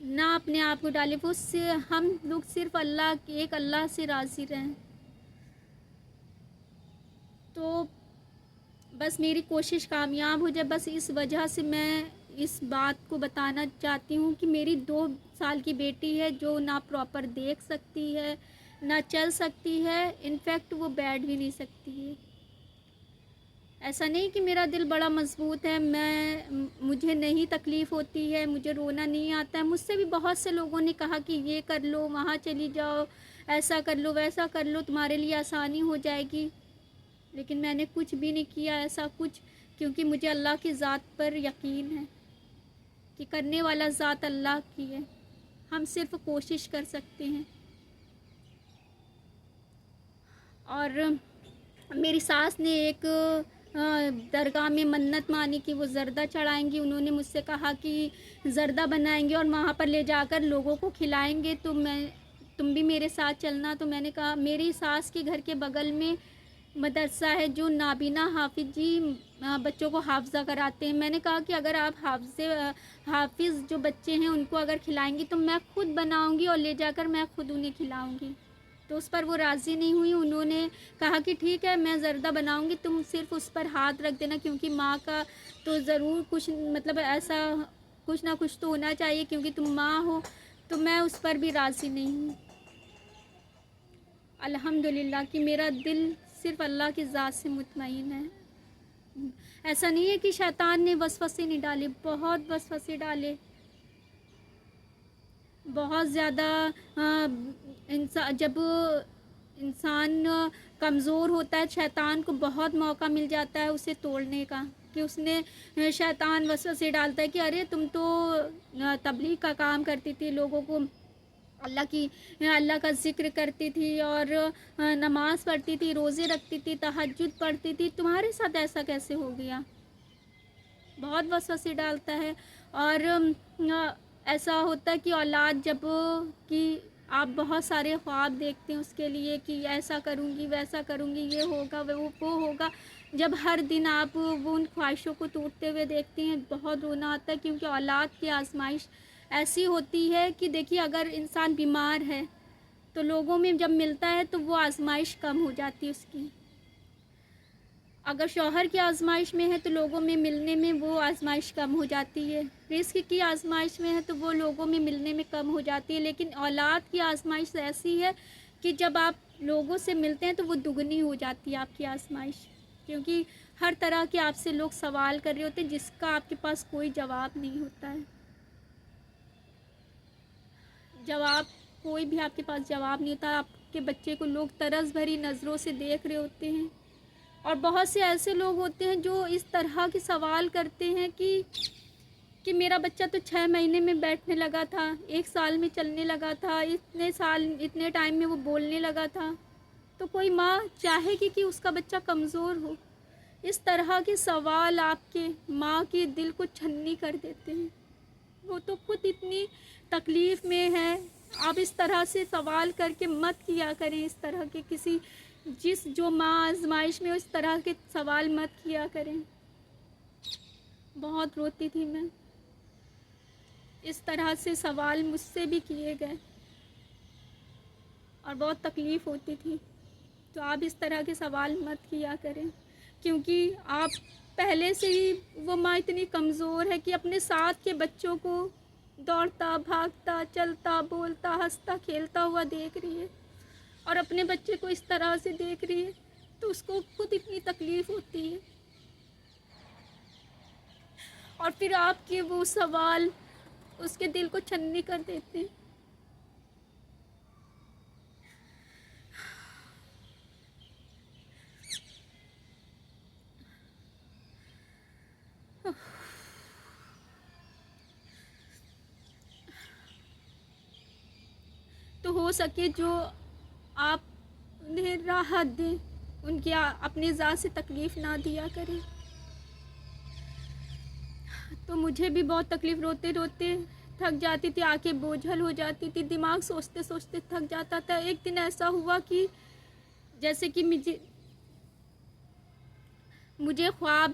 نہ اپنے آپ کو ڈالیں، وہ ہم لوگ صرف ایک اللہ سے راضی رہیں۔ تو بس میری کوشش کامیاب ہو جائے، بس اس وجہ سے میں اس بات کو بتانا چاہتی ہوں کہ میری 2 سال کی بیٹی ہے جو نہ پراپر دیکھ سکتی ہے، نہ چل سکتی ہے، انفیکٹ وہ بیٹھ بھی نہیں سکتی ہے۔ ایسا نہیں کہ میرا دل بڑا مضبوط ہے، مجھے نہیں تکلیف ہوتی ہے، مجھے رونا نہیں آتا ہے۔ مجھ سے بھی بہت سے لوگوں نے کہا کہ یہ کر لو، وہاں چلی جاؤ، ایسا کر لو، ویسا کر لو، تمہارے لیے آسانی ہو جائے گی، لیکن میں نے کچھ بھی نہیں کیا ایسا کچھ، کیونکہ مجھے اللہ کی ذات پر یقین ہے کہ کرنے والا ذات اللہ کی ہے، ہم صرف کوشش کر سکتے ہیں۔ اور میری ساس نے ایک درگاہ میں منت مانی کہ وہ زردہ چڑھائیں گی، انہوں نے مجھ سے کہا کہ زردہ بنائیں گے اور وہاں پر لے جا کر لوگوں کو کھلائیں گے، تو تم بھی میرے ساتھ چلنا۔ تو میں نے کہا، میری ساس کے گھر کے بغل میں مدرسہ ہے جو نابینا حافظ جی بچوں کو حافظہ کراتے ہیں۔ میں نے کہا کہ اگر آپ حافظ جو بچے ہیں ان کو اگر کھلائیں گی تو میں خود بناؤں گی اور لے جا کر میں خود انہیں کھلاؤں گی۔ تو اس پر وہ راضی نہیں ہوئی، انہوں نے کہا کہ ٹھیک ہے میں زردہ بناؤں گی، تم صرف اس پر ہاتھ رکھ دینا، کیونکہ ماں کا تو ضرور کچھ مطلب ایسا کچھ نہ کچھ تو ہونا چاہیے کیونکہ تم ماں ہو۔ تو میں اس پر بھی راضی نہیں ہوں۔ الحمدللہ کہ میرا دل صرف اللہ کی ذات سے مطمئن ہے۔ ایسا نہیں ہے کہ شیطان نے وسوسے نہیں ڈالے، بہت وسوسے ڈالے، بہت زیادہ۔ جب انسان کمزور ہوتا ہے شیطان کو بہت موقع مل جاتا ہے اسے توڑنے کا، کہ اس نے شیطان وسوسے ڈالتا ہے کہ ارے تم تو تبلیغ کا کام کرتی تھی، لوگوں کو اللہ کا ذکر کرتی تھی اور نماز پڑھتی تھی، روزے رکھتی تھی، تہجد پڑھتی تھی، تمہارے ساتھ ایسا کیسے ہو گیا؟ بہت وسوسے ڈالتا ہے۔ اور ایسا ہوتا ہے کہ اولاد جب کہ آپ بہت سارے خواب دیکھتے ہیں اس کے لیے کہ ایسا کروں گی، ویسا کروں گی، یہ ہوگا، وہ ہوگا، جب ہر دن آپ وہ ان خواہشوں کو ٹوٹتے ہوئے دیکھتے ہیں بہت رونا آتا ہے، کیونکہ اولاد کی آزمائش ایسی ہوتی ہے کہ دیکھیے اگر انسان بیمار ہے تو لوگوں میں جب ملتا ہے تو وہ آزمائش کم ہو جاتی ہے اس کی، اگر شوہر کی آزمائش میں ہے تو لوگوں میں ملنے میں وہ آزمائش کم ہو جاتی ہے، رزق کی آزمائش میں ہے تو وہ لوگوں میں ملنے میں کم ہو جاتی ہے، لیکن اولاد کی آزمائش ایسی ہے کہ جب آپ لوگوں سے ملتے ہیں تو وہ دگنی ہو جاتی ہے آپ کی آزمائش، کیونکہ ہر طرح کے آپ سے لوگ سوال کر رہے ہوتے ہیں جس کا آپ کے پاس کوئی جواب نہیں ہوتا ہے، کوئی بھی آپ کے پاس جواب نہیں ہوتا، آپ کے بچے کو لوگ طرز بھری نظروں سے دیکھ رہے ہوتے ہیں، اور بہت سے ایسے لوگ ہوتے ہیں جو اس طرح کے سوال کرتے ہیں کہ میرا بچہ تو 6 مہینے میں بیٹھنے لگا تھا، 1 سال میں چلنے لگا تھا، اتنے ٹائم میں وہ بولنے لگا تھا، تو کوئی ماں چاہے گی کہ اس کا بچہ کمزور ہو؟ اس طرح کے سوال آپ کے ماں کے دل کو چھنی کر دیتے ہیں، وہ تو خود اتنی تکلیف میں ہے، آپ اس طرح سے سوال کر کے مت کیا کریں، اس طرح کے جو ماں آزمائش میں اس طرح کے سوال مت کیا کریں۔ بہت روتی تھی میں، اس طرح سے سوال مجھ سے بھی کیے گئے اور بہت تکلیف ہوتی تھی، تو آپ اس طرح کے سوال مت کیا کریں، کیونکہ آپ پہلے سے ہی وہ ماں اتنی کمزور ہے کہ اپنے ساتھ کے بچوں کو دوڑتا بھاگتا چلتا بولتا ہنستا کھیلتا ہوا دیکھ رہی ہے اور اپنے بچے کو اس طرح سے دیکھ رہی ہے، تو اس کو خود اتنی تکلیف ہوتی ہے، اور پھر آپ کے وہ سوال اس کے دل کو چھنی کر دیتے ہیں۔ تو ہو سکے جو آپ انہیں راحت دیں، ان کی اپنی ذات سے تکلیف نہ دیا کریں۔ تو مجھے بھی بہت تکلیف، روتے روتے تھک جاتی تھی، آنکھیں بوجھل ہو جاتی تھی، دماغ سوچتے سوچتے تھک جاتا تھا۔ ایک دن ایسا ہوا کہ جیسے کہ مجھے خواب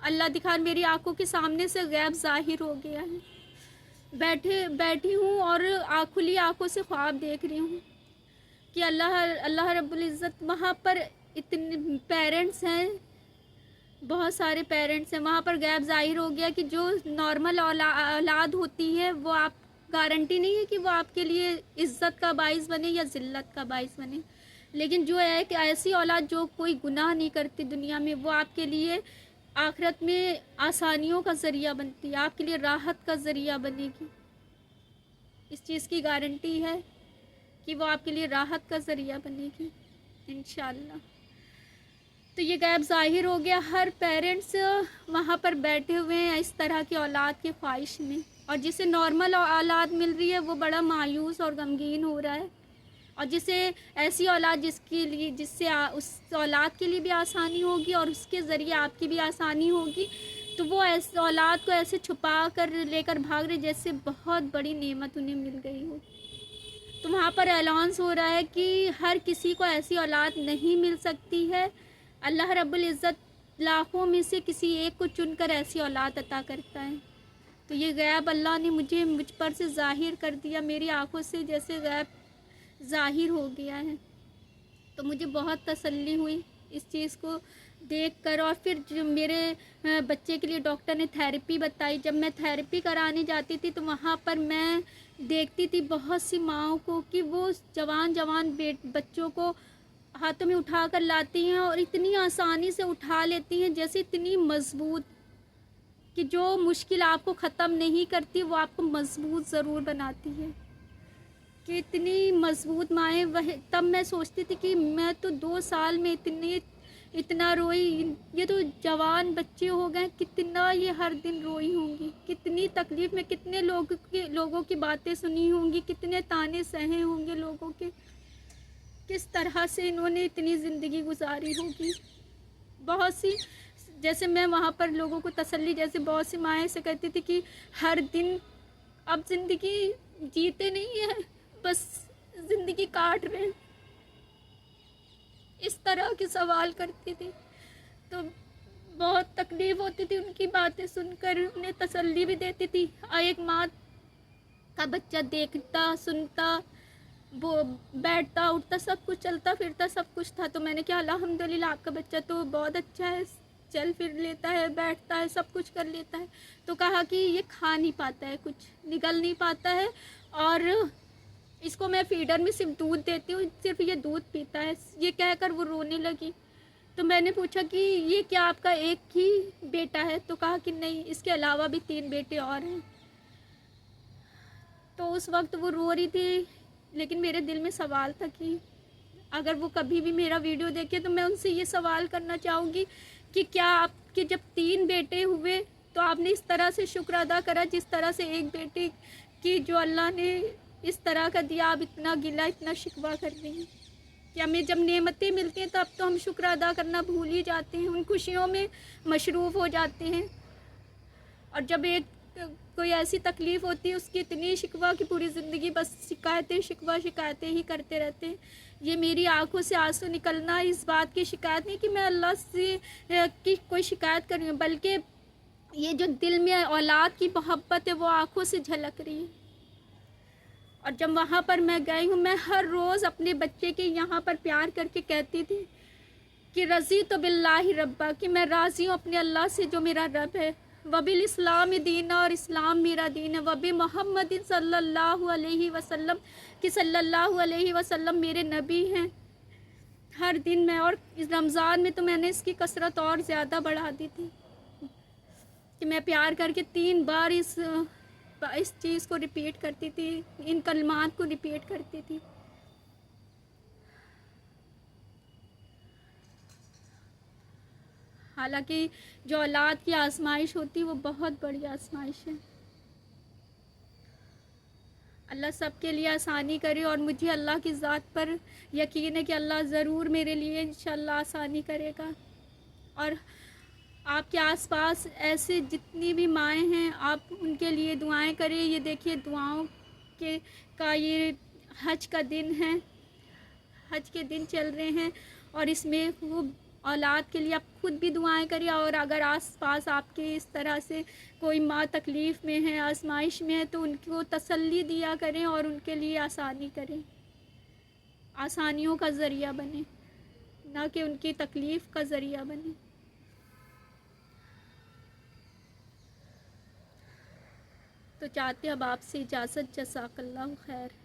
اللہ دکھا، میری آنکھوں کے سامنے سے غیب ظاہر ہو گیا ہے، بیٹھی ہوں اور کھلی آنکھوں سے خواب دیکھ رہی ہوں کہ اللہ رب العزت وہاں پر اتنے پیرنٹس ہیں، بہت سارے پیرنٹس ہیں، وہاں پر غیب ظاہر ہو گیا کہ جو نارمل اولاد ہوتی ہے وہ آپ گارنٹی نہیں ہے کہ وہ آپ کے لیے عزت کا باعث بنے یا ذلت کا باعث بنے، لیکن جو ہے کہ ایسی اولاد جو کوئی گناہ نہیں کرتی دنیا میں، وہ آپ کے لیے آخرت میں آسانیوں کا ذریعہ بنتی ہے، آپ کے لیے راحت کا ذریعہ بنے گی۔ اس چیز کی گارنٹی ہے کہ وہ آپ کے لیے راحت کا ذریعہ بنے گی انشاءاللہ۔ تو یہ غیب ظاہر ہو گیا، ہر پیرنٹس وہاں پر بیٹھے ہوئے ہیں اس طرح کی اولاد کی خواہش میں، اور جسے نارمل اولاد مل رہی ہے وہ بڑا مایوس اور غمگین ہو رہا ہے، اور جسے ایسی اولاد جس سے اس اولاد کے لیے بھی آسانی ہوگی اور اس کے ذریعے آپ کی بھی آسانی ہوگی، تو وہ ایسے اولاد کو ایسے چھپا کر لے کر بھاگ رہے جیسے بہت بڑی نعمت انہیں مل گئی ہو۔ تو وہاں پر اعلانس ہو رہا ہے کہ ہر کسی کو ایسی اولاد نہیں مل سکتی ہے، اللہ رب العزت لاکھوں میں سے کسی ایک کو چن کر ایسی اولاد عطا کرتا ہے۔ تو یہ غیب اللہ نے مجھ پر سے ظاہر کر دیا، میری آنکھوں سے جیسے غیب ظاہر ہو گیا ہے، تو مجھے بہت تسلی ہوئی اس چیز کو دیکھ کر۔ اور پھر جو میرے بچے کے لیے ڈاکٹر نے تھیراپی بتائی، جب میں تھیراپی کرانے جاتی تھی تو وہاں پر میں دیکھتی تھی بہت سی ماؤں کو کہ وہ جوان بچوں کو ہاتھوں میں اٹھا کر لاتی ہیں اور اتنی آسانی سے اٹھا لیتی ہیں، جیسے اتنی مضبوط کہ جو مشکل آپ کو ختم نہیں کرتی وہ آپ کو مضبوط ضرور بناتی ہے، کہ اتنی مضبوط مائیں۔ تب میں سوچتی تھی کہ میں تو 2 سال میں اتنا روئی، یہ تو جوان بچے ہو گئے، کتنا یہ ہر دن روئی ہوں گی، کتنی تکلیف میں، کتنے لوگوں کی باتیں سنی ہوں گی، کتنے تانے سہے ہوں گے لوگوں کے، کس طرح سے انہوں نے اتنی زندگی گزاری ہوگی۔ بہت سی، جیسے میں وہاں پر لوگوں کو تسلی، جیسے بہت سی مائیں سے کہتی تھی کہ ہر دن اب زندگی جیتے نہیں ہیں، بس زندگی کاٹ رہے ہیں، اس طرح کے سوال کرتی تھی۔ تو بہت تکلیف ہوتی تھی ان کی باتیں سن کر، انہیں تسلی بھی دیتی تھی۔ ایک ماں کا بچہ دیکھتا، سنتا، وہ بیٹھتا اٹھتا، سب کچھ چلتا پھرتا سب کچھ تھا، تو میں نے کہا الحمدللہ آپ کا بچہ تو بہت اچھا ہے، چل پھر لیتا ہے، بیٹھتا ہے، سب کچھ کر لیتا ہے۔ تو کہا کہ یہ کھا نہیں پاتا ہے، کچھ نگل نہیں پاتا ہے، اور اس کو میں فیڈر میں صرف دودھ دیتی ہوں، صرف یہ دودھ پیتا ہے، یہ کہہ کر وہ رونے لگی۔ تو میں نے پوچھا کہ یہ کیا آپ کا ایک ہی بیٹا ہے؟ تو کہا کہ نہیں، اس کے علاوہ بھی 3 بیٹے اور ہیں۔ تو اس وقت وہ رو رہی تھی، لیکن میرے دل میں سوال تھا کہ اگر وہ کبھی بھی میرا ویڈیو دیکھے تو میں ان سے یہ سوال کرنا چاہوں گی کہ کیا آپ کے جب 3 بیٹے ہوئے تو آپ نے اس طرح سے شکر ادا کرا جس طرح سے ایک بیٹے کی جو اللہ نے اس طرح کا دیا، آپ اتنا گلہ، اتنا شکوہ کر رہی ہیں کہ ہمیں جب نعمتیں ملتی ہیں تو اب تو ہم شکر ادا کرنا بھول ہی جاتے ہیں، ان خوشیوں میں مصروف ہو جاتے ہیں، اور جب کوئی ایسی تکلیف ہوتی ہے اس کی اتنی شکوہ کہ پوری زندگی بس شکایتیں ہی کرتے رہتے ہیں۔ یہ میری آنکھوں سے آنسو نکلنا اس بات کی شکایت نہیں کہ میں اللہ سے کی کوئی شکایت کر رہی ہوں، بلکہ یہ جو دل میں اولاد کی محبت ہے وہ آنکھوں سے جھلک رہی ہے۔ اور جب وہاں پر میں گئی ہوں، میں ہر روز اپنے بچے کے یہاں پر پیار کر کے کہتی تھی کہ رضیت باللہ ربا، کہ میں راضی ہوں اپنے اللہ سے جو میرا رب ہے، وبالاسلام دینا، اور اسلام میرا دین ہے، وبمحمد صلی اللہ علیہ وسلم، کہ صلی اللہ علیہ وسلم میرے نبی ہیں۔ ہر دن میں، اور اس رمضان میں تو میں نے اس کی کثرت اور زیادہ بڑھا دی تھی کہ میں پیار کر کے 3 بار اس چیز کو ریپیٹ کرتی تھی، ان کلمات کو ریپیٹ کرتی تھی۔ حالانکہ جو اولاد کی آزمائش ہوتی وہ بہت بڑی آزمائش ہے۔ اللہ سب کے لیے آسانی کرے، اور مجھے اللہ کی ذات پر یقین ہے کہ اللہ ضرور میرے لیے انشاءاللہ آسانی کرے گا۔ اور آپ کے آس پاس ایسے جتنی بھی مائیں ہیں، آپ ان کے لیے دعائیں کریں۔ یہ دیکھیے دعاؤں کا یہ حج کا دن ہے، حج کے دن چل رہے ہیں، اور اس میں خوب اولاد کے لیے آپ خود بھی دعائیں کریں، اور اگر آس پاس آپ کے اس طرح سے کوئی ماں تکلیف میں ہے، آزمائش میں ہے، تو ان کو تسلی دیا کریں اور ان کے لیے آسانی کریں، آسانیوں کا ذریعہ بنیں، نہ کہ ان کی تکلیف کا ذریعہ بنیں۔ تو چاہتے اب آپ سے اجازت، جزاک اللہ خیر۔